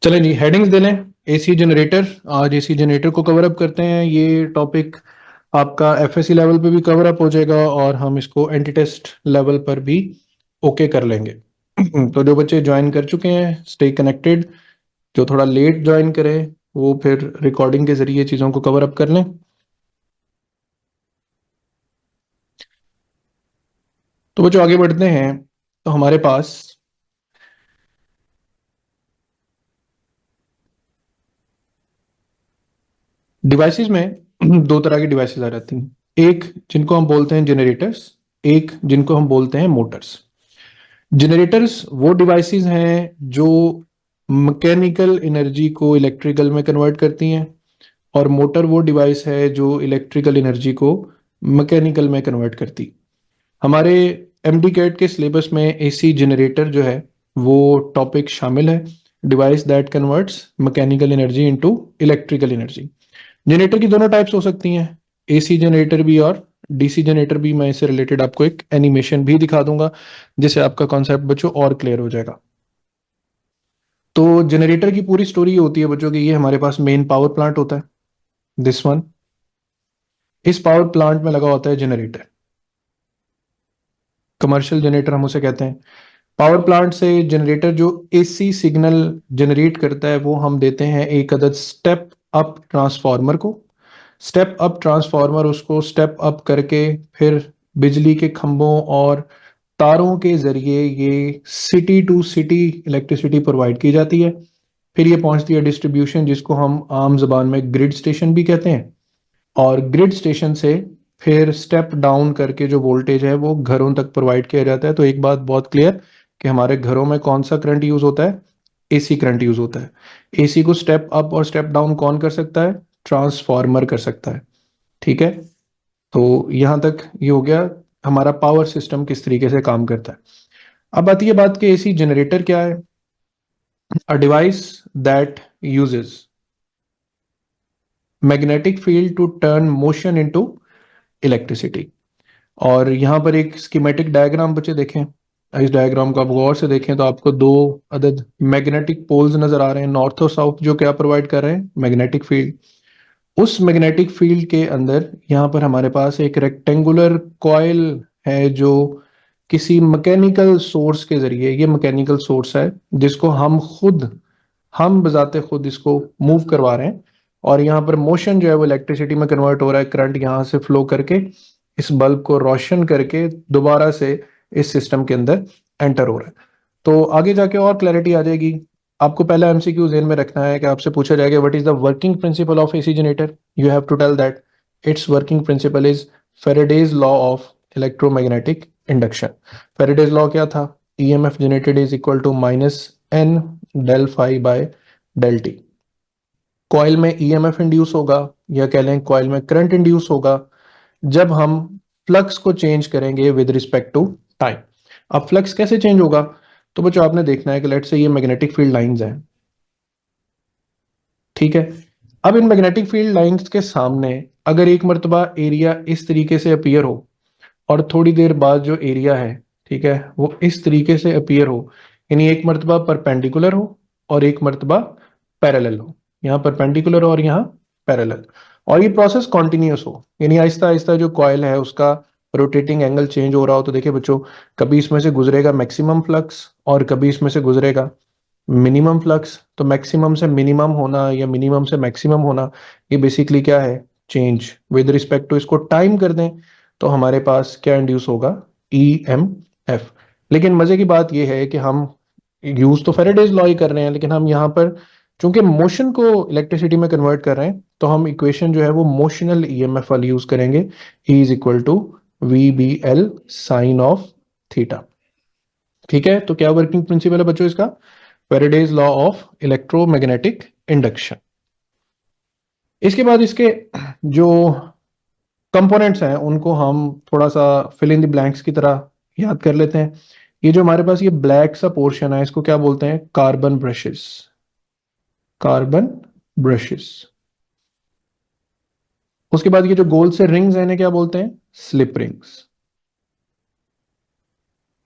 चलें जी, हेडिंग्स दे लें। AC generator, आज एसी जनरेटर को कवर अप करते हैं। ये टॉपिक आपका एफएससी लेवल पे भी कवर अप हो जाएगा और हम इसको एंटी टेस्ट लेवल पर भी ओके कर लेंगे। तो जो बच्चे ज्वाइन कर चुके हैं, स्टे कनेक्टेड। जो थोड़ा लेट ज्वाइन करें वो फिर रिकॉर्डिंग के जरिए चीज़ों को कवर अप कर लें। तो बच्चों आगे बढ़ते हैं। तो हमारे पास डिवाइसेस में दो तरह की डिवाइसेस आ जाती हैं। एक जिनको हम बोलते हैं जनरेटर्स, एक जिनको हम बोलते हैं मोटर्स। जनरेटर्स वो डिवाइसेस हैं जो मैकेनिकल एनर्जी को इलेक्ट्रिकल में कन्वर्ट करती हैं, और मोटर वो डिवाइस है जो इलेक्ट्रिकल एनर्जी को मैकेनिकल में कन्वर्ट करती। हमारे एमडी कैट के सिलेबस में एसी जनरेटर जो है वो टॉपिक शामिल है। Device that converts mechanical energy into electrical energy. Generator की दोनों टाइप्स हो सकती हैं, एसी जनरेटर भी और डीसी जनरेटर भी। मैं इससे रिलेटेड आपको एक एनिमेशन भी दिखा दूंगा जिससे आपका कॉन्सेप्ट बच्चों और क्लियर हो जाएगा। तो जनरेटर की पूरी स्टोरी ये होती है बच्चों की, ये हमारे पास मेन पावर प्लांट होता है, दिस वन। इस पावर प्लांट में लगा होता है जनरेटर, कमर्शियल जनरेटर हम उसे कहते हैं। पावर प्लांट से जनरेटर जो एसी सिग्नल जनरेट करता है वो हम देते हैं एक अदद स्टेप अप ट्रांसफार्मर को। स्टेप अप ट्रांसफार्मर उसको स्टेप अप करके फिर बिजली के खंभों और तारों के जरिए ये city to city electricity provide की जाती है। फिर ये पहुंचती है डिस्ट्रीब्यूशन, जिसको हम आम जबान में ग्रिड स्टेशन भी कहते हैं। और ग्रिड स्टेशन से फिर स्टेप डाउन करके जो वोल्टेज है वो घरों तक प्रोवाइड किया जाता है। तो एक बात बहुत क्लियर कि हमारे घरों में कौन सा करंट यूज होता है? एसी करंट यूज होता है। एसी को स्टेप अप और स्टेप डाउन कौन कर सकता है? ट्रांसफार्मर कर सकता है। ठीक है, तो यहां तक ये हो गया हमारा पावर सिस्टम किस तरीके से काम करता है। अब आती है बात कि एसी जनरेटर क्या है। A device that uses magnetic field to turn motion into electricity. और यहाँ पर एक स्कीमेटिक डायग्राम बच्चे देखें। इस डायग्राम को आप गौर से देखें तो आपको दो अदद मैग्नेटिक पोल्स नजर आ रहे हैं, नॉर्थ और साउथ, जो क्या प्रोवाइड कर रहे हैं? Magnetic field. उस मैग्नेटिक फील्ड के अंदर यहाँ पर हमारे पास एक रेक्टेंगुलर कॉइल है जो किसी मैकेनिकल सोर्स के जरिए, ये मैकेनिकल सोर्स है जिसको हम बजाते खुद इसको मूव करवा रहे हैं। और यहाँ पर मोशन जो है वो इलेक्ट्रिसिटी में कन्वर्ट हो रहा है। करंट यहाँ से फ्लो करके इस बल्ब को रोशन करके दोबारा से इस सिस्टम के अंदर एंटर हो रहा है। तो आगे जाके और क्लैरिटी आ जाएगी। आपको पहला एमसीक्यू जेन में रखना है कि आपसे पूछा जाएगा what is the working principle of AC generator. You have to tell that its working principle is Faraday's law of electromagnetic induction. Faraday's law क्या था? EMF generated is equal to minus N del phi by del t. Coil में EMF induce होगा, या कह लें coil में current induce होगा जब हम फ्लक्स को चेंज करेंगे विद रिस्पेक्ट टू टाइम। अब फ्लक्स कैसे चेंज होगा? तो बच्चों आपने देखना है कि लेट्स से ये मैग्नेटिक फील्ड लाइंस हैं, ठीक है। अब इन मैग्नेटिक फील्ड लाइंस के सामने अगर एक मर्तबा एरिया इस तरीके से अपीयर हो और थोड़ी देर बाद जो एरिया है, ठीक है, वो इस तरीके से अपीयर हो, यानी एक मर्तबा परपेंडिकुलर हो और एक मर्तबा पैरेलल हो, यहाँ परपेंडिकुलर और यहाँ पैरेलल, और ये प्रोसेस कॉन्टिन्यूस हो, यानी आहिस्ता आहिस्ता जो कॉइल है उसका रोटेटिंग एंगल चेंज हो रहा हो। तो देखिए बच्चों, कभी इसमें से गुजरेगा मैक्सिमम फ्लक्स और कभी इसमें से गुजरेगा मिनिमम फ्लक्स। तो मैक्सिमम से मिनिमम होना या मिनिमम से मैक्सिमम होना, ये बेसिकली क्या है? Change with respect to. इसको टाइम कर दें तो हमारे पास क्या इंड्यूस होगा? E M F. लेकिन मजे की बात यह है कि हम यूज तो फेरेडेज लॉ ही कर रहे हैं, लेकिन हम यहाँ पर चूंकि मोशन को इलेक्ट्रिसिटी में कन्वर्ट कर रहे हैं तो हम इक्वेशन जो है वो मोशनल ईएमएफ वाली यूज करेंगे। E is equal to V B L sine of theta. ठीक है, तो क्या वर्किंग प्रिंसिपल है बच्चों इसका? Faraday's law of electromagnetic induction. इसके बाद इसके जो कंपोनेंट्स हैं उनको हम थोड़ा सा फिल इन द ब्लैंक्स की तरह याद कर लेते हैं। ये जो हमारे पास ये ब्लैक सा पोर्शन है इसको क्या बोलते हैं? Carbon brushes. Carbon brushes. उसके बाद ये जो गोल से रिंग्स हैं इन्हें क्या बोलते हैं? Slip rings.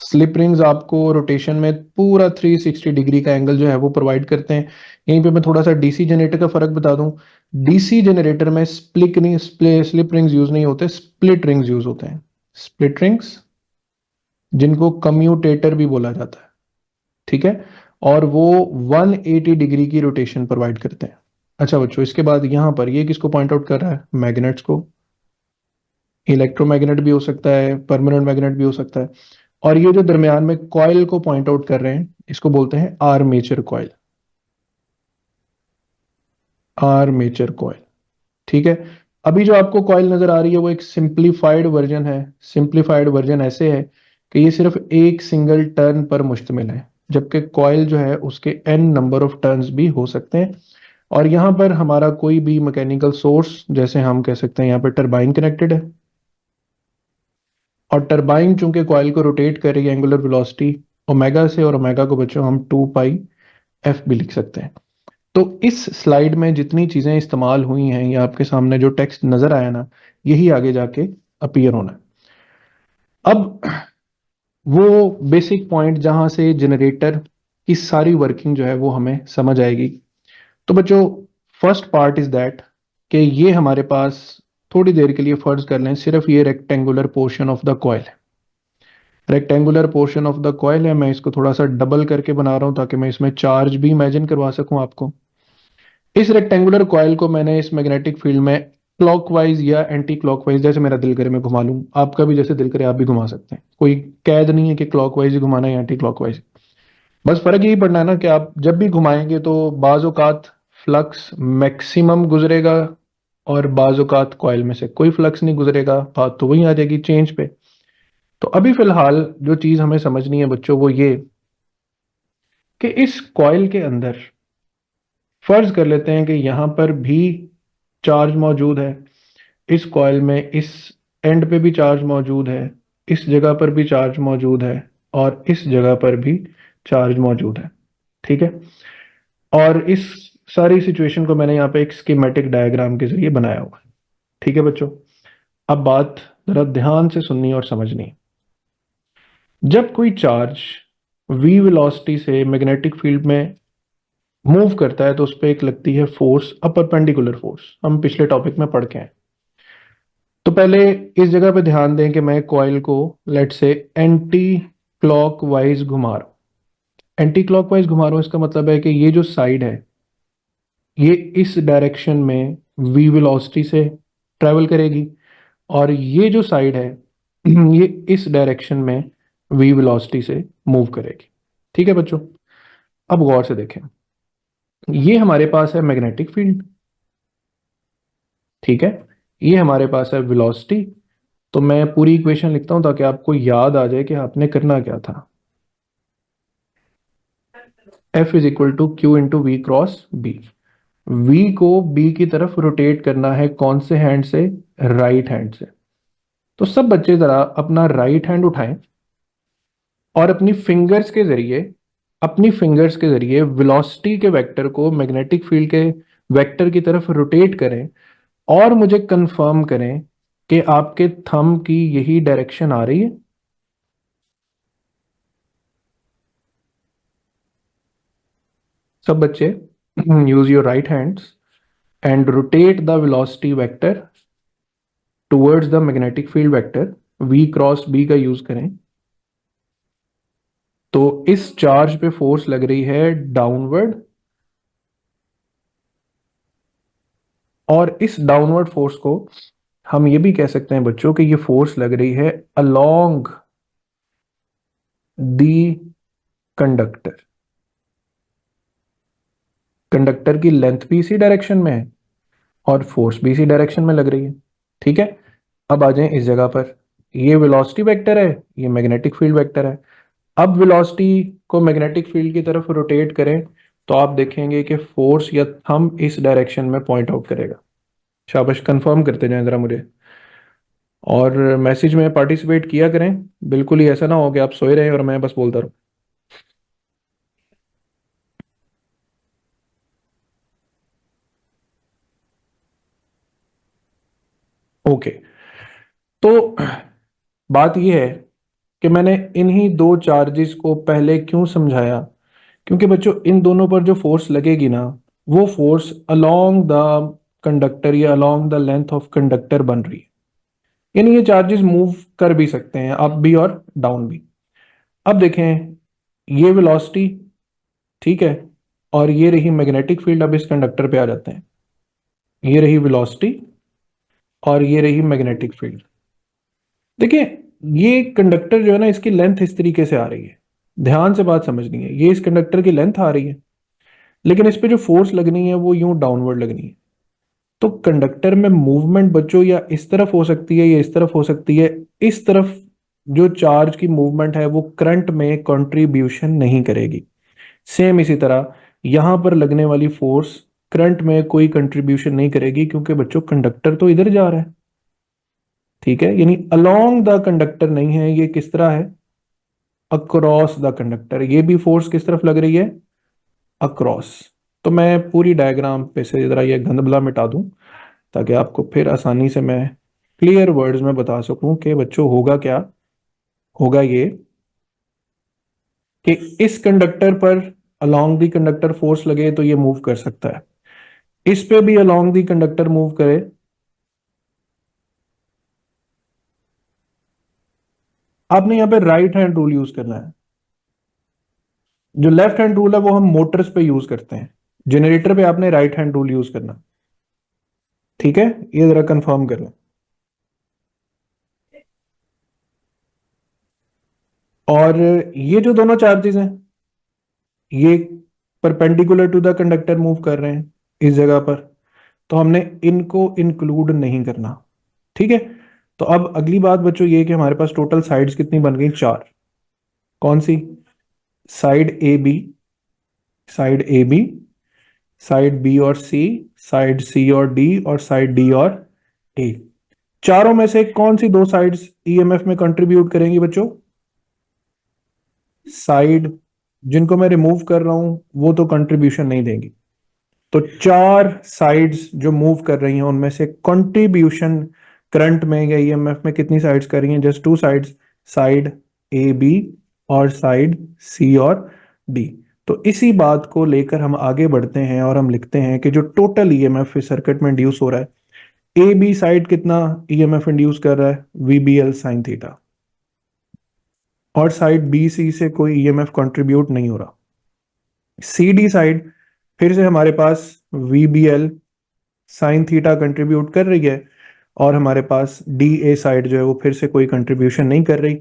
स्लिप रिंग्स आपको रोटेशन में पूरा 360 डिग्री का एंगल जो है वो प्रोवाइड करते हैं। यहीं पे मैं थोड़ा सा डीसी जनरेटर का फर्क बता दूं। डीसी जनरेटर में स्लिप रिंग्स यूज नहीं होते, स्प्लिट रिंग्स यूज होते हैं। स्प्लिट रिंग्स, जिनको कम्यूटेटर भी बोला जाता है, ठीक है, और वो 180 डिग्री की रोटेशन प्रोवाइड करते हैं। अच्छा बच्चों, इसके बाद यहां पर ये किसको पॉइंट आउट कर रहा है? मैग्नेट्स को। इलेक्ट्रोमैग्नेट भी हो सकता है, परमानेंट मैग्नेट भी हो सकता है। और ये जो दरमियान में कॉइल को पॉइंट आउट कर रहे हैं, इसको बोलते हैं आर्मेचर कॉइल। आर्मेचर कॉइल, ठीक है। अभी जो आपको कॉइल नजर आ रही है वो एक सिंप्लीफाइड वर्जन है। सिंप्लीफाइड वर्जन ऐसे है कि ये सिर्फ एक सिंगल टर्न पर मुश्तमिल है, जबकि कॉइल जो है उसके एन नंबर ऑफ टर्न्स भी हो सकते हैं। और यहाँ पर हमारा कोई भी मैकेनिकल सोर्स, जैसे हम कह सकते हैं यहाँ पर टरबाइन कनेक्टेड है, और टरबाइन चूंकि कॉइल को रोटेट कर रही है एंगुलर वेलोसिटी ओमेगा से, और ओमेगा को बच्चों हम 2 पाई एफ भी लिख सकते हैं। तो इस स्लाइड में जितनी चीजें इस्तेमाल हुई हैं या आपके सामने जो टेक्स्ट नजर आया ना, यही आगे जाके अपीयर होना है। अब वो बेसिक पॉइंट जहां से जनरेटर की सारी वर्किंग जो है वो हमें समझ आएगी। तो बच्चों, फर्स्ट पार्ट इज दैट कि ये हमारे पास, थोड़ी देर के लिए फर्ज कर लें सिर्फ ये rectangular portion of the coil है। Rectangular portion of the coil है, मैं इसको थोड़ा सा डबल करके बना रहा हूं ताकि मैं इसमें चार्ज भी इमेजिन करवा सकूं आपको। इस रेक्टेंगुलर कॉइल को मैंने इस मैग्नेटिक फील्ड में क्लॉकवाइज या एंटी क्लॉकवाइज, जैसे मेरा दिल करे मैं घुमा लूं, आपका भी जैसे दिल करे आप भी घुमा सकते हैं। कोई कैद नहीं है कि क्लॉकवाइज ही घुमाना है या एंटी क्लॉकवाइज। बस फर्क यही पड़ना है ना कि आप जब भी घुमाएंगे तो बाज औकात फ्लक्स मैक्सिमम गुजरेगा, और बाज औकात कॉइल में से कोई फ्लक्स नहीं गुजरेगा। बात तो वही आ जाएगी चेंज पे। तो अभी फिलहाल जो चीज हमें समझनी है बच्चों वो ये कि इस कॉइल के अंदर फर्ज कर लेते हैं कि यहां पर भी चार्ज मौजूद है, इस कॉइल में इस एंड पे भी चार्ज मौजूद है, इस जगह पर भी चार्ज मौजूद है, और इस जगह पर भी चार्ज मौजूद है, ठीक है। और इस सारी सिचुएशन को मैंने यहाँ पे एक स्कीमेटिक डायग्राम के जरिए बनाया हुआ है, ठीक है बच्चों। अब बात जरा ध्यान से सुननी और समझनी है। जब कोई चार्ज v वेलोसिटी से मैग्नेटिक फील्ड में मूव करता है तो उस पर एक लगती है फोर्स, अ परपेंडिकुलर फोर्स, हम पिछले टॉपिक में पढ़ के आए। तो पहले इस जगह पे ध्यान दें कि मैं कॉइल को लेट से एंटी क्लॉकवाइज घुमा रहा हूं। एंटी क्लॉकवाइज घुमा रहा हूं, इसका मतलब है कि ये जो साइड है ये इस डायरेक्शन में v वेलोसिटी से ट्रेवल करेगी, और ये जो साइड है ये इस डायरेक्शन में v वेलोसिटी से मूव करेगी, ठीक है बच्चों। अब गौर से देखें, ये हमारे पास है मैग्नेटिक फील्ड, ठीक है, ये हमारे पास है वेलोसिटी। तो मैं पूरी इक्वेशन लिखता हूं ताकि आपको याद आ जाए कि आपने करना क्या था। F is equal to q into v cross B. V को B की तरफ रोटेट करना है, कौन से हैंड से? राइट हैंड से। तो सब बच्चे जरा अपना राइट हैंड उठाएं और अपनी फिंगर्स के जरिए वेलोसिटी के वेक्टर को मैग्नेटिक फील्ड के वेक्टर की तरफ रोटेट करें, और मुझे कंफर्म करें कि आपके थंब की यही डायरेक्शन आ रही है। सब बच्चे use your right hands and rotate the velocity vector towards the magnetic field vector, v cross b का यूज करें। तो इस चार्ज पे फोर्स लग रही है डाउनवर्ड, और इस डाउनवर्ड फोर्स को हम ये भी कह सकते हैं बच्चों कि ये फोर्स लग रही है अलोंग दी कंडक्टर। कंडक्टर की लेंथ भी इसी डायरेक्शन में है और फोर्स भी इसी डायरेक्शन में लग रही है, ठीक है। अब आ जाएं इस जगह पर, ये वेलोसिटी वेक्टर है, ये मैग्नेटिक फील्ड वेक्टर है। अब वेलोसिटी को मैग्नेटिक फील्ड की तरफ रोटेट करें तो आप देखेंगे कि फोर्स या थंब इस डायरेक्शन में पॉइंट आउट करेगा। शाबाश, कंफर्म करते जाएं जरा मुझे, और मैसेज में पार्टिसिपेट किया करें। बिल्कुल ही ऐसा ना हो कि आप सोए रहें और मैं बस बोलता रहूं। ओके, तो बात यह है कि मैंने इन्हीं दो चार्जेस को पहले क्यों समझाया, क्योंकि बच्चों इन दोनों पर जो फोर्स लगेगी ना, वो फोर्स अलोंग द कंडक्टर या along the length of conductor बन रही है। यानी ये चार्जेस मूव कर भी सकते हैं, अप भी और डाउन भी। अब देखें, ये वेलोसिटी, ठीक है, और ये रही मैग्नेटिक फील्ड। अब इस कंडक्टर पे आ जाते हैं। ये रही वेलोसिटी और ये रही मैग्नेटिक फील्ड। देखिए, ये कंडक्टर जो है ना, इसकी लेंथ इस तरीके से आ रही है। ध्यान से बात समझनी है, ये इस कंडक्टर की लेंथ आ रही है, लेकिन इस पे जो फोर्स लगनी है वो यूं डाउनवर्ड लगनी है। तो कंडक्टर में मूवमेंट बच्चों या इस तरफ हो सकती है या इस तरफ हो सकती है। इस तरफ जो चार्ज की मूवमेंट है वो करंट में कंट्रीब्यूशन नहीं करेगी। सेम इसी तरह यहां पर लगने वाली फोर्स करंट में कोई कंट्रीब्यूशन नहीं करेगी, क्योंकि बच्चों कंडक्टर तो इधर जा रहा है। ठीक है, यानी अलोंग द कंडक्टर नहीं है, ये किस तरह है, अक्रॉस द कंडक्टर। ये भी फोर्स किस तरफ लग रही है, अक्रॉस। तो मैं पूरी डायग्राम पे से जरा ये गंदबला मिटा दूं, ताकि आपको फिर आसानी से मैं क्लियर वर्ड्स में बता सकूं कि बच्चों होगा क्या। होगा ये कि इस कंडक्टर पर अलोंग दी कंडक्टर फोर्स लगे तो ये मूव कर सकता है, इस पे भी अलोंग दी कंडक्टर मूव करे। आपने यहाँ पे राइट हैंड रूल यूज करना है। जो लेफ्ट हैंड रूल है वो हम मोटर्स पे यूज करते हैं, जनरेटर पे आपने राइट हैंड रूल यूज करना। ठीक है, ये जरा कंफर्म कर लें। और ये जो दोनों चार्जेस हैं, ये perpendicular to the conductor move कर रहे हैं इस जगह पर, तो हमने इनको इंक्लूड नहीं करना। ठीक है, तो अब अगली बात बच्चों ये कि हमारे पास टोटल साइड्स कितनी बन गई, चार। कौन सी, side A B, side A B, side B और सी, साइड सी और डी, और साइड डी और ए। चारों में से कौन सी दो साइड्स ईएमएफ में कंट्रीब्यूट करेंगी बच्चों, साइड जिनको मैं रिमूव कर रहा हूं वो तो कंट्रीब्यूशन नहीं देंगी। तो चार साइड्स जो मूव कर रही हैं उनमें से कंट्रीब्यूशन करंट में या ईएमएफ में कितनी साइड्स कर रही हैं, just two sides, side A B और साइड सी और डी। तो इसी बात को लेकर हम आगे बढ़ते हैं और हम लिखते हैं कि जो टोटल ईएमएफ इस सर्किट में इंड्यूस हो रहा है, ए बी साइड कितना ईएमएफ इंड्यूस कर रहा है, वीबीएल साइन थीटा, और साइड बी सी से कोई ईएमएफ कंट्रीब्यूट नहीं हो रहा। सी डी साइड फिर से हमारे पास वीबीएल साइन थीटा कंट्रीब्यूट कर रही है, और हमारे पास डी ए साइड जो है वो फिर से कोई कंट्रीब्यूशन नहीं कर रही।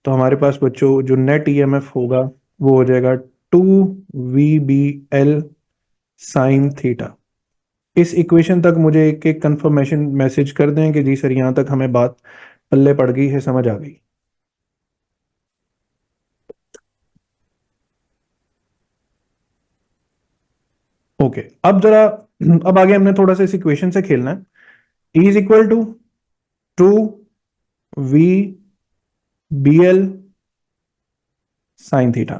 तो हमारे पास बच्चों जो नेट ईएमएफ होगा वो हो जाएगा 2 VBL साइन थीटा। इस इक्वेशन तक मुझे एक एक कंफर्मेशन मैसेज कर दें कि जी सर यहां तक हमें बात पल्ले पड़ गई है, समझ आ गई। ओके, अब जरा, अब आगे हमने थोड़ा सा इस इक्वेशन से खेलना है। E is equal to 2 VBL sine theta.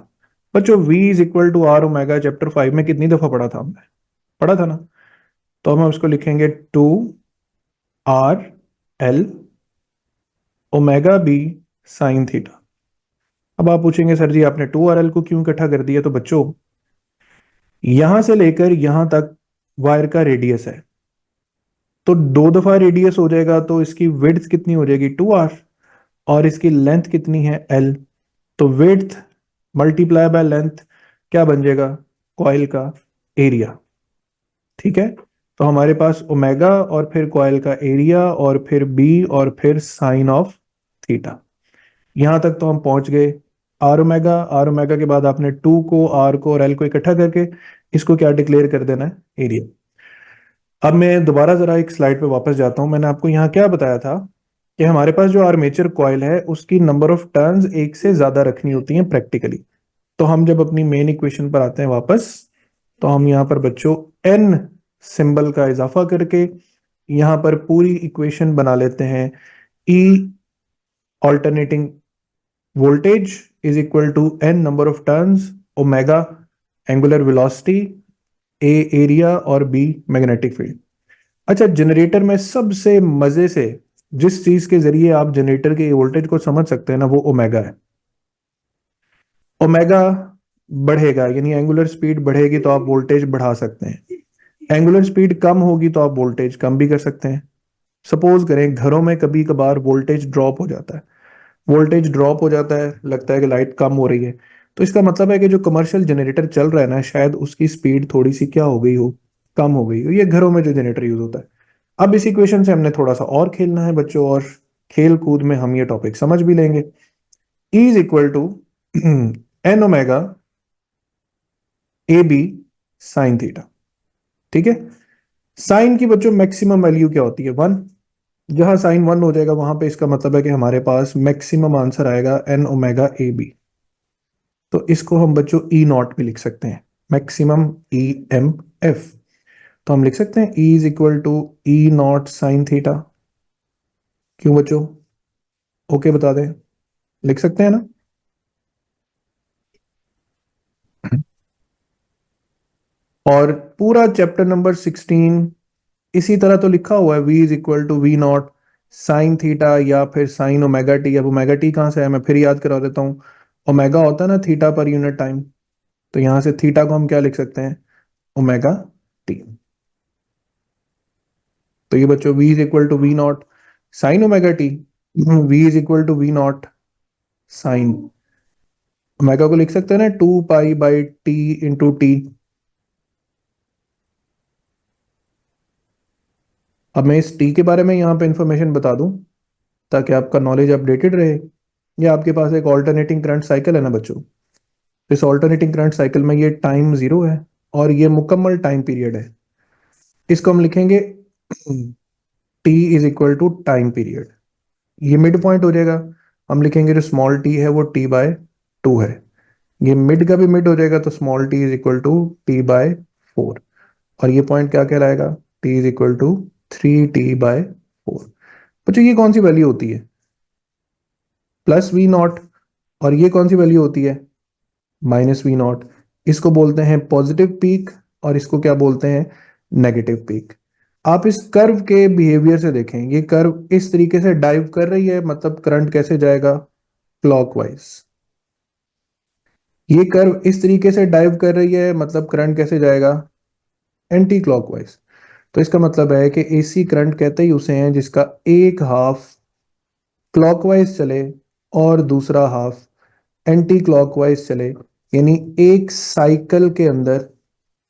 बच्चों V is equal to R omega chapter 5 में कितनी दफा पढ़ा था हमने, पढ़ा था ना। तो हम उसको लिखेंगे 2RL omega B sine theta. अब आप पूछेंगे सर जी आपने 2RL को क्यों इकट्ठा कर दिया। तो बच्चों यहां से लेकर यहां तक वायर का रेडियस है, तो दो दफा रेडियस हो जाएगा तो इसकी विड्थ कितनी हो जाएगी 2R, और इसकी लेंथ कितनी है L। तो विड्थ मल्टीप्लाई बाय लेंथ क्या बन जाएगा, कॉइल का एरिया। ठीक है, तो हमारे पास ओमेगा और फिर कॉइल का एरिया और फिर बी और फिर साइन ऑफ थीटा। यहां तक तो हम पहुंच गए। आर ओमेगा के बाद आपने 2 को, आर को और एल को इकट्ठा करके इसको क्या डिक्लेयर कर देना है, एरिया। अब मैं दोबारा जरा एक स्लाइड पे वापस जाता हूं। मैंने आपको यहाँ क्या बताया था कि हमारे पास जो आर्मेचर कॉइल है उसकी नंबर ऑफ टर्न्स एक से ज्यादा रखनी होती है प्रैक्टिकली। तो हम जब अपनी मेन इक्वेशन पर आते हैं वापस, तो हम यहाँ पर बच्चों एन सिंबल का इजाफा करके यहाँ पर पूरी इक्वेशन बना लेते हैं। E alternating voltage is equal to N number of turns, omega angular velocity, A area और बी मैग्नेटिक फील्ड। अच्छा, जनरेटर में सबसे मजे से जिस चीज के जरिए आप जनरेटर के वोल्टेज को समझ सकते हैं ना, वो ओमेगा है। ओमेगा बढ़ेगा यानी एंगुलर स्पीड बढ़ेगी तो आप वोल्टेज बढ़ा सकते हैं, एंगुलर स्पीड कम होगी तो आप वोल्टेज कम भी कर सकते हैं। सपोज करें घरों में कभी कभार वोल्टेज ड्रॉप हो जाता है, वोल्टेज ड्रॉप हो जाता है, लगता है कि लाइट कम हो रही है, तो इसका मतलब है कि जो कमर्शियल जनरेटर चल रहा है ना, शायद उसकी स्पीड थोड़ी सी क्या हो गई हो, कम हो गई हो। ये घरों में जो जनरेटर यूज होता है। अब इस इक्वेशन से हमने थोड़ा सा और खेलना है बच्चों, और खेल कूद में हम ये टॉपिक समझ भी लेंगे। E is equal to N omega A B sine theta. ठीक है, साइन की बच्चों मैक्सिमम वैल्यू क्या होती है? 1। जहां साइन 1 हो जाएगा वहां पे इसका मतलब है कि हमारे पास मैक्सिमम आंसर आएगा एन ओमेगा ए बी। तो इसको हम बच्चों ई नॉट भी लिख सकते हैं, मैक्सिमम ई एम एफ। तो हम लिख सकते हैं E is equal to E naught sine theta. क्यों बच्चों? ओके बता दें, लिख सकते हैं ना? और पूरा चैप्टर नंबर 16 इसी तरह तो लिखा हुआ है, v is equal to V naught sine theta या फिर साइन ओमेगा टी। अब ओमेगा टी कहाँ से है, मैं फिर याद करा देता हूँ। ओमेगा होता है ना थीटा पर यूनिट टाइम, तो यहां से थीटा को हम क्या लिख सकते हैं? Omega t. तो ये बच्चों v is equal to V naught sine omega t, v is equal to V naught sine omega को लिख सकते हैं ना 2 pi by t into t. अब मैं इस टी के बारे में यहाँ पे इंफॉर्मेशन बता दूं ताकि आपका नॉलेज अपडेटेड रहे। ये आपके पास एक ऑल्टरनेटिंग करंट साइकिल है ना बच्चों, इस ऑल्टरनेटिंग करंट साइकिल में ये टाइम जीरो है और ये मुकम्मल टाइम पीरियड है। इसको हम लिखेंगे T is equal to time period. ये मिड पॉइंट हो जाएगा, हम लिखेंगे जो स्मॉल टी है वो टी बाय 2 है। ये मिड का भी मिड हो जाएगा, तो small t is equal to T by 4। और ये पॉइंट क्या कहलाएगा? T is equal to 3t/4। बच्चों ये कौन सी वैल्यू होती है? Plus V naught. और ये कौन सी वैल्यू होती है? Minus V naught. इसको बोलते हैं पॉजिटिव पीक और इसको क्या बोलते हैं? Negative peak. आप इस कर्व के बिहेवियर से देखें, ये कर्व इस तरीके से डाइव कर रही है, मतलब करंट कैसे जाएगा? क्लॉकवाइज। ये कर्व इस तरीके से डाइव कर रही है, मतलब करंट कैसे जाएगा? Anti clockwise. तो इसका मतलब है कि एसी करंट कहते ही उसे हैं जिसका एक हाफ क्लॉकवाइज चले और दूसरा हाफ एंटी क्लॉकवाइज चले। यानी एक साइकिल के अंदर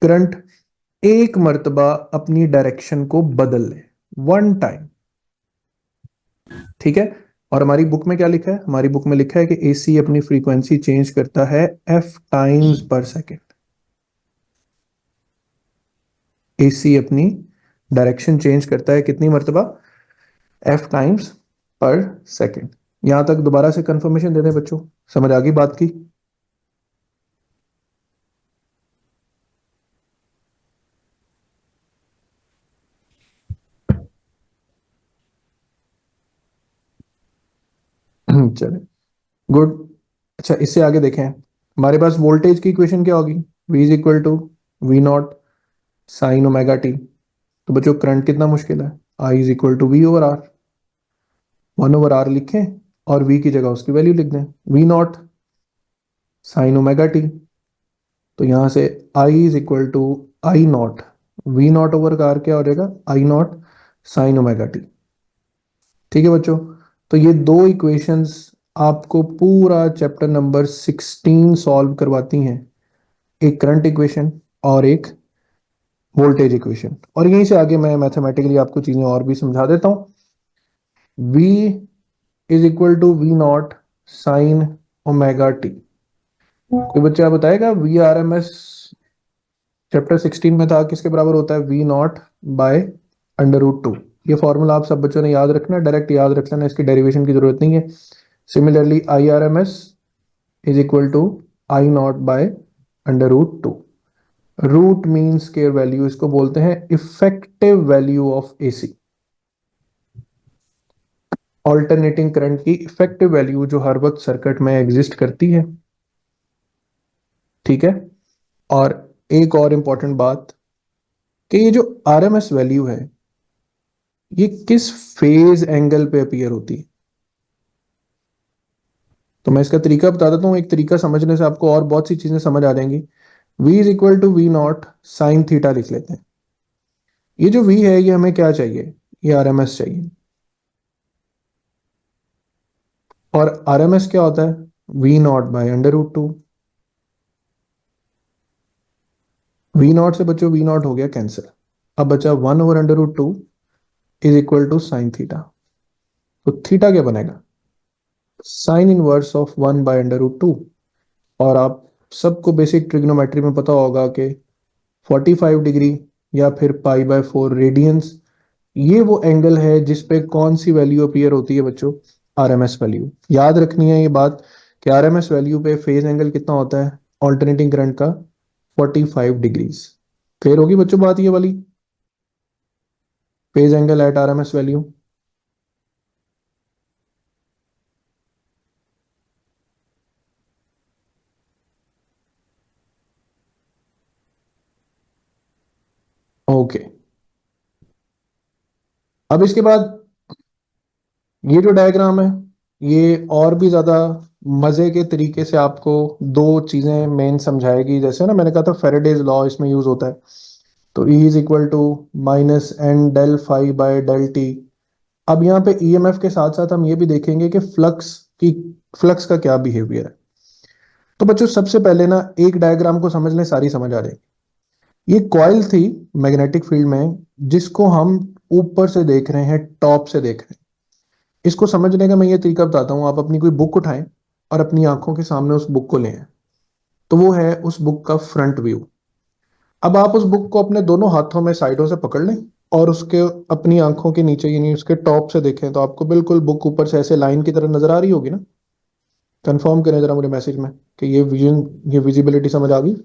करंट एक मर्तबा अपनी डायरेक्शन को बदल ले, वन टाइम। ठीक है। और हमारी बुक में क्या लिखा है? हमारी बुक में लिखा है कि एसी अपनी फ्रीक्वेंसी चेंज करता है एफ टाइम्स पर सेकेंड। एसी अपनी डायरेक्शन चेंज करता है कितनी मर्तबा? एफ टाइम्स पर सेकेंड। यहां तक दोबारा से कंफर्मेशन दे दें बच्चों, समझ आ गई बात की? चले, गुड। अच्छा, इससे आगे देखें, हमारे पास वोल्टेज की इक्वेशन क्या होगी? V is equal to V naught sine omega t. तो बच्चों करंट कितना मुश्किल है, I is equal to V over R. 1/r लिखें और V की जगह उसकी वैल्यू लिख दें, V naught sine omega t. तो यहां से I is equal to I naught, V naught over R क्या हो जाएगा? I naught sine omega t. ठीक है बच्चों, तो ये दो इक्वेशंस आपको पूरा चैप्टर नंबर 16 सॉल्व करवाती हैं, एक करंट इक्वेशन और एक वोल्टेज इक्वेशन। और यहीं से आगे मैं मैथमेटिकली आपको चीजें और भी समझा देता हूं। V is equal to V naught sine omega t. कोई बच्चा बताएगा V R M S chapter 16 में था किसके बराबर होता है? V naught by √2। ये फॉर्मूला आप सब बच्चों ने याद रखना, डायरेक्ट याद रख लेना, इसकी डेरिवेशन की जरूरत नहीं है। Similarly I R M S is equal to I naught by √2। Root mean square value, इसको बोलते हैं effective value of AC. Alternating current की इफेक्टिव वैल्यू जो हर वक्त सर्किट में एग्जिस्ट करती है। ठीक है। और एक और इंपॉर्टेंट बात कि ये जो आरएमएस वैल्यू है ये किस फेज एंगल पे अपीयर होती है? तो मैं इसका तरीका बता देता हूँ, एक तरीका समझने से आपको और बहुत सी चीजें समझ आ जाएंगी। v is equal to V naught sine theta लिख लेते हैं। ये जो v है ये हमें क्या चाहिए, ये आरएमएस चाहिए। और आरएमएस क्या होता है, V naught by under root 2। V naught से बच्चों वी नॉट हो गया कैंसिल, अब बचा 1/√2 is equal to sine theta. तो थीटा क्या बनेगा, साइन इनवर्स ऑफ 1/√2। और आप सबको बेसिक ट्रिग्नोमेट्री में पता होगा कि 45 डिग्री या फिर π/4 रेडियंस, ये वो एंगल है जिस पे कौन सी वैल्यू अपीयर होती है बच्चों, आरएमएस वैल्यू। याद रखनी है ये बात कि आरएमएस वैल्यू पे फेज एंगल कितना होता है ऑल्टरनेटिंग करंट का, 45 डिग्रीज। क्लियर होगी बच्चों बात ये वाली, phase angle at RMS value. Okay, अब इसके बाद ये जो डायग्राम है ये और भी ज्यादा मजे के तरीके से आपको दो चीजें मेन समझाएगी। जैसे ना मैंने कहा था फेरेडेज लॉ इसमें यूज होता है, तो E is equal to minus N del phi by del t. अब यहाँ पे ईएमएफ के साथ साथ हम ये भी देखेंगे कि फ्लक्स का क्या बिहेवियर है। तो बच्चों सबसे पहले ना एक डायग्राम को समझ लें, सारी समझ आ जाएगी। ये कॉइल थी मैग्नेटिक फील्ड में, जिसको हम ऊपर से देख रहे हैं, टॉप से देख रहे हैं। इसको समझने का मैं ये तरीका बताता हूँ, आप अपनी कोई बुक उठाएं और अपनी आंखों के सामने उस बुक को लें। तो वो है उस बुक का फ्रंट व्यू। अब आप उस बुक को अपने दोनों हाथों में साइडों से पकड़ लें और उसके अपनी आंखों के नीचे यानी उसके टॉप से देखें, तो आपको बिल्कुल बुक ऊपर से ऐसे लाइन की तरह नजर आ रही होगी ना। कंफर्म करें जरा मुझे मैसेज में कि ये विजन, ये विजिबिलिटी समझ आ गई।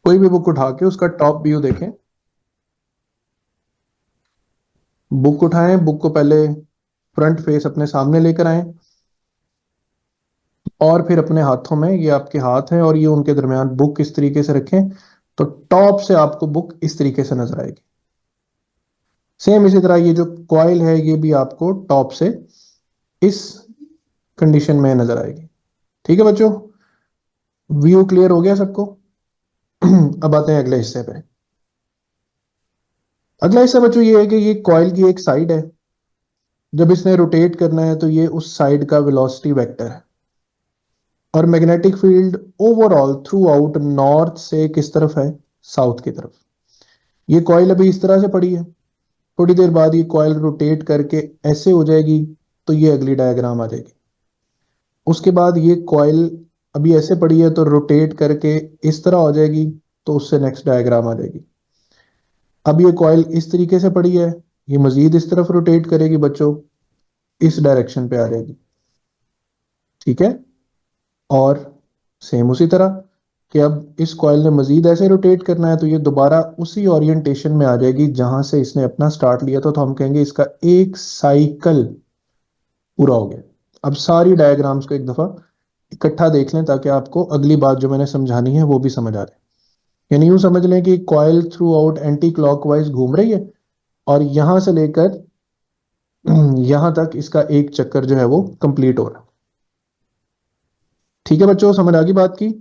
कोई भी बुक उठा के उसका टॉप व्यू देखें। बुक उठाएं, बुक को पहले फ्रंट फेस अपने सामने लेकर आए और फिर अपने हाथों में, ये आपके हाथ हैं और ये उनके दरमियान बुक इस तरीके से रखें, तो टॉप से आपको बुक इस तरीके से नजर आएगी। सेम इसी तरह ये जो कॉइल है ये भी आपको टॉप से इस कंडीशन में नजर आएगी। ठीक है बच्चों, व्यू क्लियर हो गया सबको। अब आते हैं अगले हिस्से पे। अगला हिस्सा बच्चों ये है कि ये कॉइल की एक साइड है, जब इसने रोटेट करना है तो ये उस साइड का वेलोसिटी वेक्टर है। और magnetic field overall through out north से किस तरफ है, साउथ की तरफ। ये कॉइल अभी इस तरह से पड़ी है, थोड़ी देर बाद ये कॉइल रोटेट करके ऐसे हो जाएगी, तो ये अगली डायग्राम आ जाएगी। उसके बाद ये कॉइल अभी ऐसे पड़ी है तो रोटेट करके इस तरह हो जाएगी, तो उससे नेक्स्ट डायग्राम आ जाएगी। अब ये कॉइल इस तरीके से पड़ी है, ये मजीद इस तरफ रोटेट करेगी बच्चों, इस डायरेक्शन पे आ जाएगी। ठीक है, और सेम उसी तरह कि अब इस कॉइल ने मजीद ऐसे रोटेट करना है तो ये दोबारा उसी ओरिएंटेशन में आ जाएगी जहां से इसने अपना स्टार्ट लिया था। तो हम कहेंगे इसका एक साइकिल पूरा हो गया। अब सारी डायग्राम्स को एक दफा इकट्ठा देख लें ताकि आपको अगली बात जो मैंने समझानी है वो भी समझ आ जाए। यानी यूं समझ लें कि coil through out anti clockwise घूम रही है और यहां से लेकर यहां तक इसका एक चक्कर जो है वो कंप्लीट हो रहा है। ठीक है बच्चों, समझ आ गई बात की।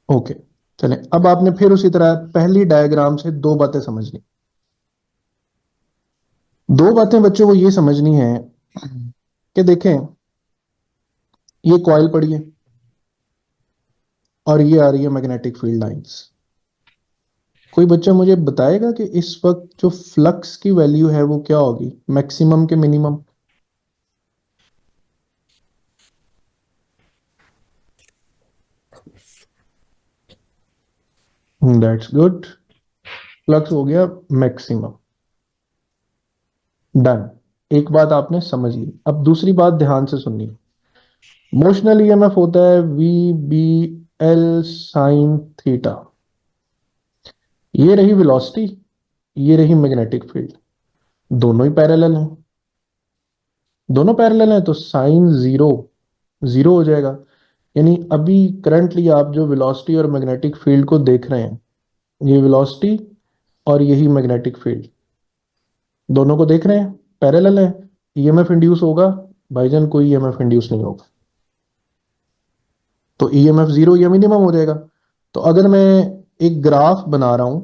ओके, चलें अब आपने फिर उसी तरह पहली डायग्राम से दो बातें समझनी। दो बातें बच्चों को ये समझनी है कि देखें, ये कॉइल पड़ी है और ये आ रही है मैग्नेटिक फील्ड लाइंस। कोई बच्चा मुझे बताएगा कि इस वक्त जो फ्लक्स की वैल्यू है वो क्या होगी, मैक्सिमम के मिनिमम। दैट्स गुड, फ्लक्स हो गया मैक्सिमम। डन, एक बात आपने समझ ली। अब दूसरी बात ध्यान से सुननी। मोशनल ईएमएफ होता है V B L sine theta. ये रही वेलोसिटी, ये रही मैग्नेटिक फील्ड, दोनों ही पैरेलल हैं। दोनों पैरेलल हैं तो साइन जीरो जीरो हो जाएगा। यानी अभी करंटली आप जो वेलोसिटी और मैग्नेटिक फील्ड को देख रहे हैं, ये वेलोसिटी और यही मैग्नेटिक फील्ड, दोनों को देख रहे हैं, पैरेलल है। ईएमएफ इंड्यूस होगा? भाईजान कोई ईएमएफ इंड्यूस नहीं होगा, तो ईएमएफ जीरो या मिनिमम हो जाएगा। तो अगर मैं एक ग्राफ बना रहा हूं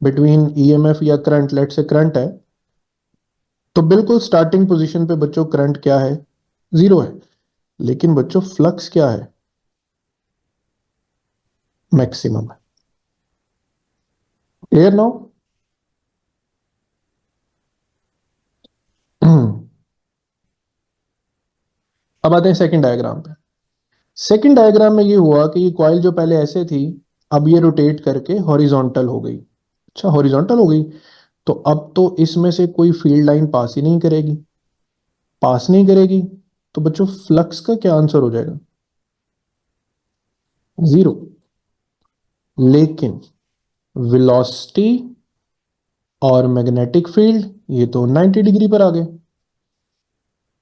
बिटवीन ईएमएफ या करंट, लेट से करंट है, तो बिल्कुल स्टार्टिंग पोजीशन पे बच्चों करंट क्या है? जीरो है। लेकिन बच्चों फ्लक्स क्या है? मैक्सिमम है। Clear now? अब आते हैं सेकंड डायग्राम पे। सेकंड डायग्राम में ये हुआ कि ये कॉइल जो पहले ऐसे थी, अब ये रोटेट करके हॉरिजॉन्टल हो गई। अच्छा, हॉरिजॉन्टल हो गई, तो अब तो इसमें से कोई फील्ड लाइन पास ही नहीं करेगी। पास नहीं करेगी, तो बच्चों फ्लक्स का क्या आंसर हो जाएगा? जीरो। लेकिन वेलोसिटी और मैग्नेटिक फील्ड ये तो 90 डिग्री पर आ गए,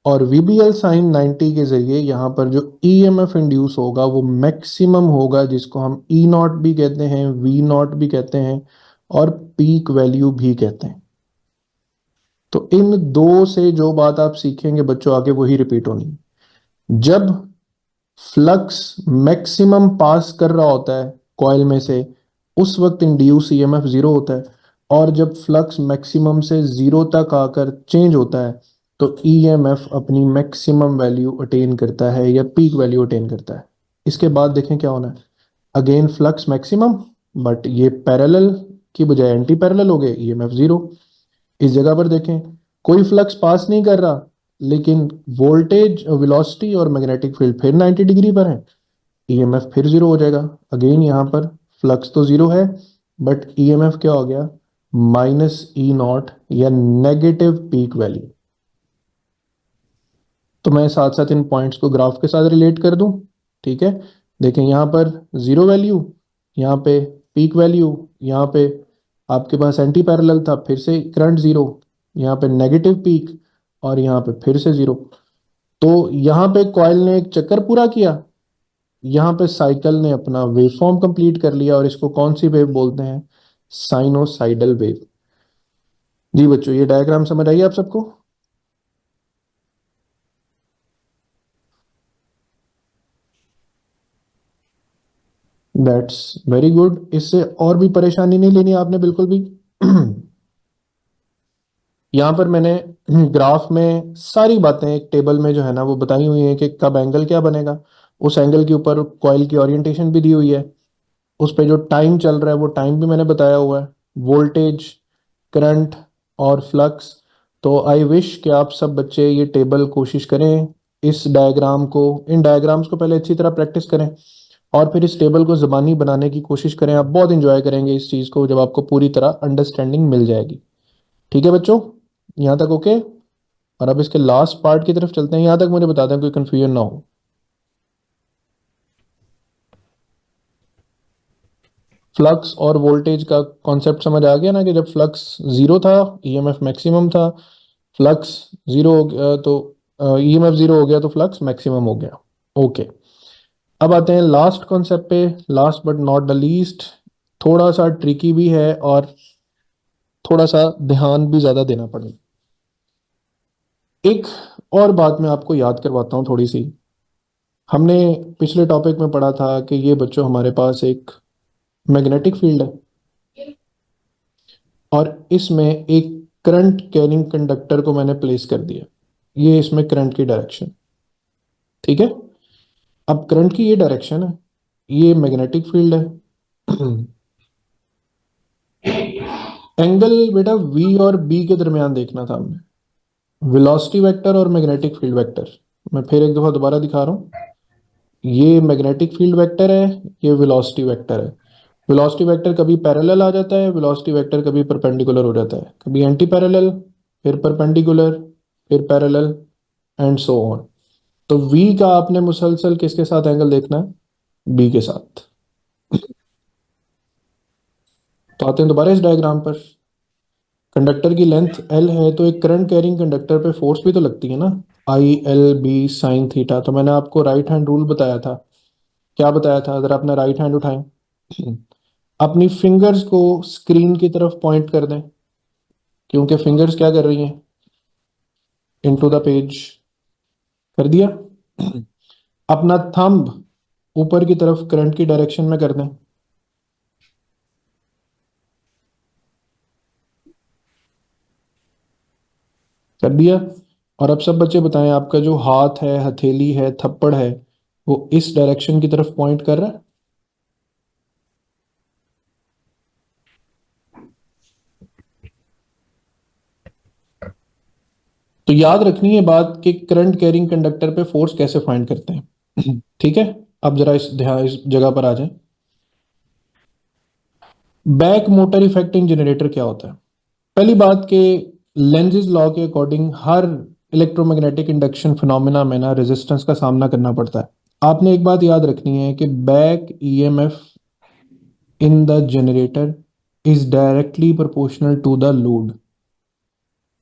और वीबीएल साइन 90 के जरिए यहां पर जो ईएमएफ इंड्यूस होगा वो मैक्सिमम होगा, जिसको हम ई नॉट भी कहते हैं, वी नॉट भी कहते हैं, और पीक वैल्यू भी कहते हैं। तो इन दो से जो बात आप सीखेंगे बच्चों, आगे वही रिपीट होनी है। जब फ्लक्स मैक्सिमम पास कर रहा होता है कॉइल में से, उस वक्त इंड्यूस ईएमएफ जीरो होता है। और जब फ्लक्स मैक्सिमम से जीरो तक आकर चेंज होता है, तो ईएमएफ अपनी मैक्सिमम वैल्यू अटेन करता है या पीक वैल्यू अटेन करता है। इसके बाद देखें क्या होना है। अगेन फ्लक्स मैक्सिमम, बट ये पैरेलल की बजाय एंटी पैरेलल हो गए, ईएमएफ जीरो। इस जगह पर देखें, कोई फ्लक्स पास नहीं कर रहा, लेकिन वोल्टेज, वेलोसिटी और मैग्नेटिक फील्ड फिर 90 डिग्री पर है, ईएमएफ फिर जीरो हो जाएगा। अगेन यहां पर फ्लक्स तो जीरो है, बट ईएमएफ क्या हो गया? माइनस ई नॉट या नेगेटिव पीक वैल्यू। तो मैं साथ साथ इन पॉइंट्स को ग्राफ के साथ रिलेट कर दूं। ठीक है, देखें यहां पर जीरो वैल्यू, यहाँ पे पीक वैल्यू, यहाँ पे आपके पास एंटी पैरेलल था, फिर से करंट जीरो, यहाँ पे नेगेटिव पीक, और यहाँ पे फिर से जीरो। तो यहाँ पे कॉइल ने एक चक्कर पूरा किया, यहाँ पे साइकिल ने अपना वेवफॉर्म कंप्लीट कर लिया, और इसको कौन सी वेव बोलते हैं? Sinusoidal wave. जी बच्चों, ये डायग्राम समझ आई आप सबको? That's very good. इससे और भी परेशानी नहीं लेनी आपने बिल्कुल भी। यहाँ पर मैंने ग्राफ में सारी बातें एक टेबल में जो है ना वो बताई हुई है कि कब एंगल क्या बनेगा। उस एंगल के ऊपर कॉइल की ओरिएंटेशन भी दी हुई है। उस पे जो टाइम चल रहा है वो टाइम भी मैंने बताया हुआ है, वोल्टेज, करंट और फ्लक्स। तो आई विश कि आप सब बच्चे ये टेबल कोशिश करें, इस डायग्राम को, इन डायग्राम्स को पहले अच्छी तरह प्रैक्टिस करें, और फिर इस टेबल को ज़बानी बनाने की कोशिश करें। आप बहुत इंजॉय करेंगे इस चीज़ को जब आपको पूरी तरह अंडरस्टैंडिंग मिल जाएगी। ठीक है बच्चों, यहाँ तक ओके? और अब इसके लास्ट पार्ट की तरफ चलते हैं। यहाँ तक मुझे बता दें, कोई कंफ्यूजन ना हो। फ्लक्स और वोल्टेज का कॉन्सेप्ट समझ आ गया ना, कि जब फ्लक्स जीरो था ईएमएफ मैक्सिमम था, फ्लक्स जीरो हो गया तो ईएमएफ जीरो हो गया तो फ्लक्स मैक्सिमम हो गया। ओके, अब आते हैं लास्ट कॉन्सेप्ट पे, last but not the least. थोड़ा सा ट्रिकी भी है और थोड़ा सा ध्यान भी ज्यादा देना पड़ेगा। एक और बात मैं आपको याद करवाता हूँ थोड़ी सी। हमने पिछले टॉपिक में पढ़ा था कि ये बच्चों हमारे पास एक मैग्नेटिक फील्ड है, और इसमें एक करंट कैरिंग कंडक्टर को मैंने प्लेस कर दिया। ये इसमें करंट की डायरेक्शन, ठीक है। अब करंट की ये डायरेक्शन है, ये मैग्नेटिक फील्ड है। एंगल बेटा वी और बी के दरमियान देखना था हमने, वेलोसिटी वेक्टर और मैग्नेटिक फील्ड वेक्टर। मैं फिर एक दफा दोबारा दिखा रहा हूँ। ये मैग्नेटिक फील्ड वेक्टर है, ये वेलोसिटी वेक्टर है। वेलोसिटी वेक्टर कभी पैरेलल आ जाता है, वेलोसिटी वेक्टर कभी परपेंडिकुलर हो जाता है, कभी एंटी पैरेलल, फिर परपेंडिकुलर, फिर पैरेलल, एंड सो ऑन। तो वी का आपने मुसलसल किसके साथ एंगल देखना है? बी के साथ। तो आते हैं दोबारा इस डायग्राम पर। कंडक्टर की लेंथ एल है, तो एक करंट कैरिंग कंडक्टर पे फोर्स भी तो लगती है ना। ILB sign theta. तो मैंने आपको राइट हैंड रूल बताया था। क्या बताया था? अगर आपने राइट हैंड उठाएं, अपनी फिंगर्स को स्क्रीन की तरफ पॉइंट कर दें, क्योंकि फिंगर्स क्या कर रही हैं? Into the page. कर दिया। अपना थंब ऊपर की तरफ करंट की डायरेक्शन में कर दें। कर दिया। और अब सब बच्चे बताएं, आपका जो हाथ है, हथेली है, थप्पड़ है, वो इस डायरेक्शन की तरफ पॉइंट कर रहा है? तो याद रखनी है बात कि करंट कैरिंग कंडक्टर पे फोर्स कैसे फाइंड करते हैं। ठीक है। अब जरा इस जगह पर आ जाएं। Back motor effect in generator क्या होता है? पहली बात के लेंजेस लॉ के अकॉर्डिंग हर इलेक्ट्रोमैग्नेटिक इंडक्शन फिनोमेना में ना रेजिस्टेंस का सामना करना पड़ता है। आपने एक बात याद रखनी है कि back EMF in the generator is directly proportional to the load,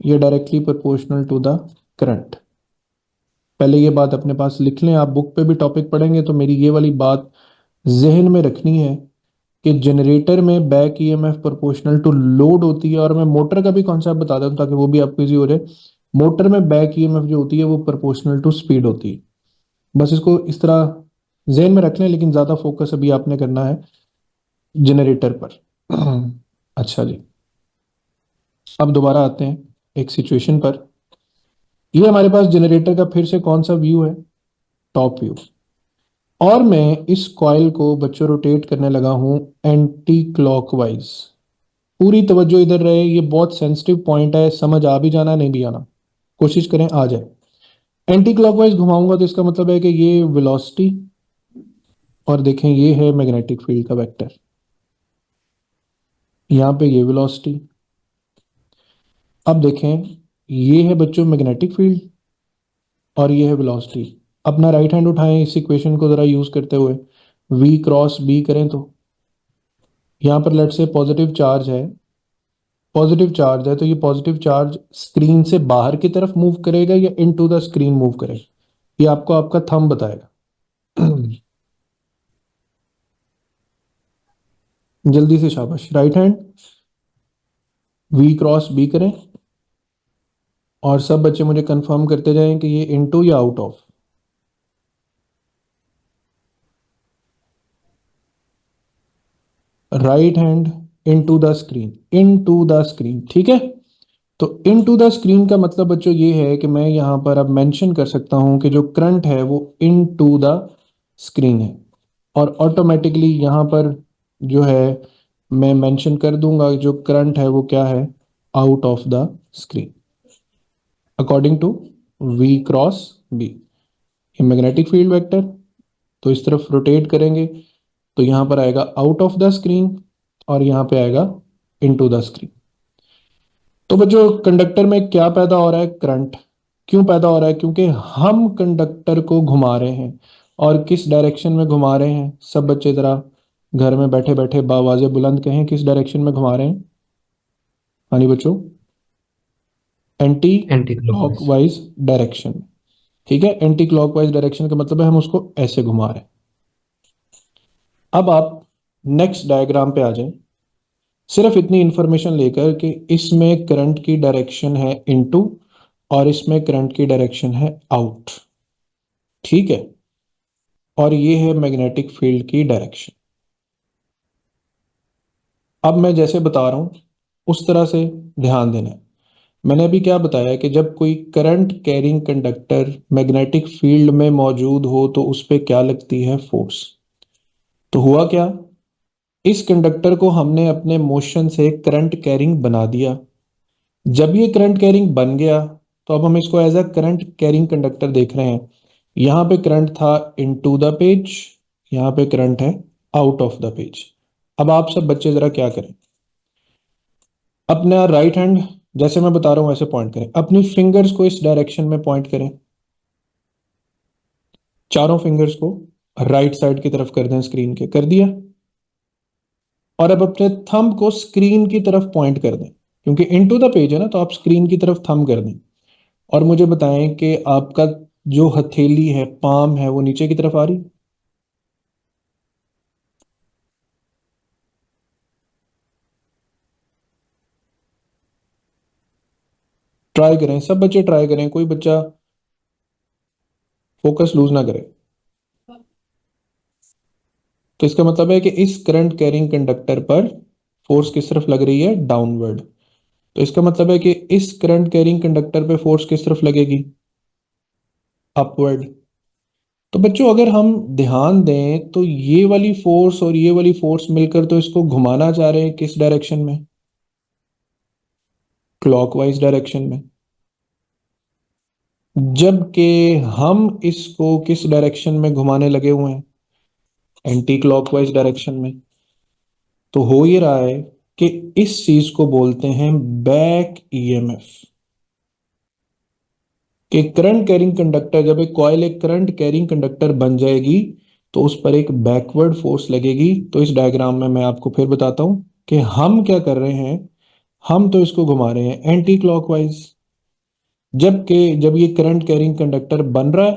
ये directly proportional to the current. पहले ये बात अपने पास लिख लें। आप बुक पे भी टॉपिक पढ़ेंगे तो मेरी ये वाली बात जहन में रखनी है कि जनरेटर में back EMF proportional to load होती है। और मैं मोटर का भी कॉन्सेप्ट बता दूं ताकि वो भी आपको इजी हो जाए। मोटर में बैक ईएमएफ जो होती है वो प्रोपोर्शनल टू स्पीड होती है। बस इसको इस तरह जहन में रख लें, लेकिन ज्यादा फोकस अभी आपने करना है जनरेटर पर। अच्छा जी, अब दोबारा आते हैं एक सिचुएशन पर। ये हमारे पास जनरेटर का फिर से कौन सा व्यू है? Top view. और मैं इस कॉइल को बच्चों रोटेट करने लगा हूं एंटी क्लॉकवाइज। पूरी तवज्जो इधर रहे, ये बहुत सेंसिटिव पॉइंट है, समझ आ भी जाना नहीं भी आना, कोशिश करें आ जाए। एंटी क्लॉकवाइज घुमाऊंगा तो इसका मतलब है कि ये वेलोसिटी, और देखें ये है मैग्नेटिक फील्ड का वेक्टर, यहाँ पे ये वेलोसिटी। अब देखें ये है बच्चों मैग्नेटिक फील्ड और ये है वेलोसिटी। अपना राइट हैंड उठाएं, इस इक्वेशन को जरा यूज करते हुए V क्रॉस B करें तो यहाँ पर लेट से पॉजिटिव चार्ज है, पॉजिटिव चार्ज है, तो ये पॉजिटिव चार्ज स्क्रीन से बाहर की तरफ मूव करेगा या इनटू द स्क्रीन मूव करेगा? ये आपको आपका थंब बताएगा। जल्दी से शाबाश, right hand V cross B करें और सब बच्चे मुझे कंफर्म करते जाएं कि ये इनटू या out of. Right hand into the screen, into the screen, ठीक है। तो इनटू द स्क्रीन का मतलब बच्चों ये है कि मैं यहां पर अब मेंशन कर सकता हूं कि जो करंट है वो इनटू द स्क्रीन है, और ऑटोमेटिकली यहां पर जो है मैं मेंशन कर दूंगा जो करंट है वो क्या है? Out of the screen according to V cross B। ये मैग्नेटिक फील्ड वेक्टर, तो इस तरफ रोटेट करेंगे तो यहां पर आएगा आउट ऑफ द स्क्रीन और यहां पे आएगा इनटू द स्क्रीन। तो बच्चों कंडक्टर में क्या पैदा हो रहा है? करंट। क्यों पैदा हो रहा है? क्योंकि हम कंडक्टर को घुमा रहे हैं। और किस डायरेक्शन में घुमा रहे हैं? सब बच्चे जरा घर में बैठे बैठे बावाजे बुलंद कहें, किस डायरेक्शन में घुमा रहे हैं? हाँ जी बच्चों, anti anti clockwise. Clockwise direction. ठीक है, एंटी क्लॉकवाइज डायरेक्शन का मतलब है हम उसको ऐसे घुमा रहे हैं। अब आप नेक्स्ट डायग्राम पे आ जाएं, सिर्फ इतनी इंफॉर्मेशन लेकर कि इसमें करंट की डायरेक्शन है इनटू और इसमें करंट की डायरेक्शन है आउट। ठीक है, और ये है मैग्नेटिक फील्ड की डायरेक्शन। अब मैं जैसे बता रहा हूं उस तरह से ध्यान देना है। मैंने अभी क्या बताया कि जब कोई current carrying conductor magnetic field में मौजूद हो तो उस पर क्या लगती है? फोर्स। तो हुआ क्या, इस कंडक्टर को हमने अपने मोशन से करंट कैरिंग बना दिया। जब ये करंट कैरिंग बन गया तो अब हम इसको as a current carrying conductor देख रहे हैं। यहां पे करंट था इनटू द पेज, यहां पे करंट है आउट ऑफ द पेज। अब आप सब बच्चे जरा क्या करें, अपना राइट हैंड जैसे मैं बता रहा हूं वैसे पॉइंट करें, अपनी फिंगर्स को इस डायरेक्शन में पॉइंट करें, चारों फिंगर्स को राइट साइड की तरफ कर दें स्क्रीन के। कर दिया। और अब अपने थंब को स्क्रीन की तरफ पॉइंट कर दें, क्योंकि इनटू द पेज है ना, तो आप स्क्रीन की तरफ थंब कर दें। और मुझे बताएं कि आपका जो हथेली है, पाम है, वो नीचे की तरफ आ रही? ट्राई करें, सब बच्चे ट्राई करें, कोई बच्चा फोकस लूज ना करे। तो इसका मतलब है कि इस करंट कैरिंग कंडक्टर पर फोर्स किस तरफ लग रही है? डाउनवर्ड। तो इसका मतलब है कि इस करंट कैरिंग कंडक्टर पे फोर्स किस तरफ लगेगी? अपवर्ड। तो बच्चों अगर हम ध्यान दें तो ये वाली फोर्स और ये वाली फोर्स मिलकर तो इसको घुमाना चाह रहे हैं किस डायरेक्शन में? क्लॉकवाइज डायरेक्शन में। जबकि हम इसको किस डायरेक्शन में घुमाने लगे हुए हैं? एंटी क्लॉकवाइज डायरेक्शन में। तो हो ये रहा है कि इस चीज को बोलते हैं बैक ईएमएफ। कि करंट कैरिंग कंडक्टर, जब एक कॉइल एक करंट कैरिंग कंडक्टर बन जाएगी तो उस पर एक बैकवर्ड फोर्स लगेगी। तो इस डायग्राम में मैं आपको फिर बताता हूं कि हम क्या कर रहे हैं। हम तो इसको घुमा रहे हैं एंटी क्लॉकवाइज, जबकि जब ये करंट कैरिंग कंडक्टर बन रहा है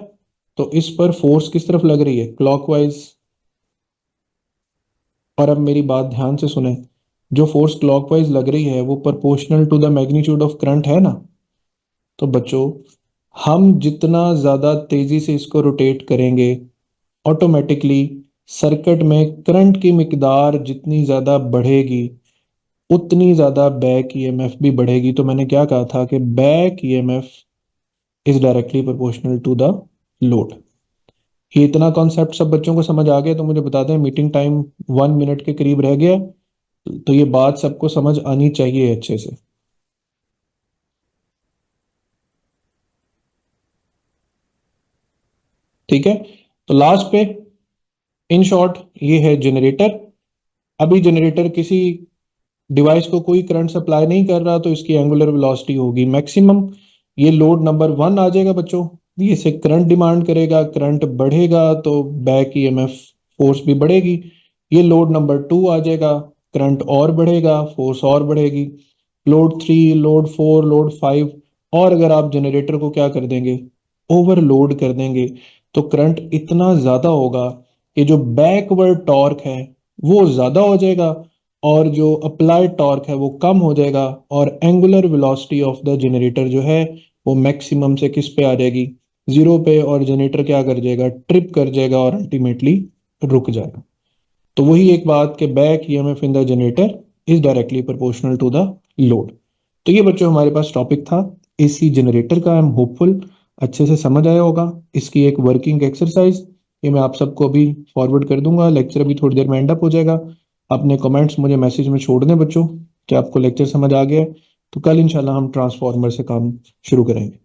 तो इस पर फोर्स किस तरफ लग रही है? क्लॉकवाइज। और अब मेरी बात ध्यान से सुने, जो फोर्स क्लॉकवाइज लग रही है वो proportional to the magnitude of current है ना। तो बच्चों हम जितना ज्यादा तेजी से इसको रोटेट करेंगे, ऑटोमेटिकली सर्किट में करंट की मिकदार जितनी ज्यादा बढ़ेगी उतनी ज्यादा बैक ईएमएफ भी बढ़ेगी। तो मैंने क्या कहा था कि back EMF is directly proportional to the load. ये इतना कॉन्सेप्ट सब बच्चों को समझ आ गया? तो मुझे बता दें, मीटिंग टाइम 1 मिनट के करीब रह गया है, तो ये बात सबको समझ आनी चाहिए अच्छे से। ठीक है, तो लास्ट पे इन शॉर्ट ये है जनरेटर। अभी जनरेटर किसी डिवाइस को कोई करंट सप्लाई नहीं कर रहा तो इसकी एंगुलर वेलोसिटी होगी मैक्सिमम। ये लोड नंबर 1 आ जाएगा बच्चों, ये से करंट डिमांड करेगा, करंट बढ़ेगा तो बैक ईएमएफ फोर्स भी बढ़ेगी। ये लोड नंबर 2 आ जाएगा, करंट और बढ़ेगा, फोर्स और बढ़ेगी। लोड 3, लोड 4, लोड 5, और अगर आप जनरेटर को क्या कर देंगे? ओवरलोड कर देंगे, तो करंट इतना ज्यादा होगा कि जो बैकवर्ड टॉर्क है वो ज्यादा हो जाएगा और जो अप्लाइड टॉर्क है वो कम हो जाएगा। और angular velocity of the generator जो है वो मैक्सिमम से किस पे आ जाएगी? 0 पे। और जनरेटर क्या कर जाएगा? ट्रिप कर जाएगा और अल्टीमेटली रुक जाएगा। तो वही एक बात कि back EMF in the generator is directly proportional to the load. तो ये बच्चों हमारे पास टॉपिक था एसी जनरेटर का। आई एम होपफुल अच्छे से समझ आया होगा। इसकी एक वर्किंग एक्सरसाइज ये मैं आप सबको अभी फॉरवर्ड कर दूंगा। लेक्चर अभी थोड़ी देर में एंड अप हो जाएगा। अपने कमेंट्स मुझे मैसेज में छोड़ दें बच्चों कि आपको लेक्चर समझ आ गया है। तो कल इंशाल्लाह हम ट्रांसफॉर्मर से काम शुरू करेंगे।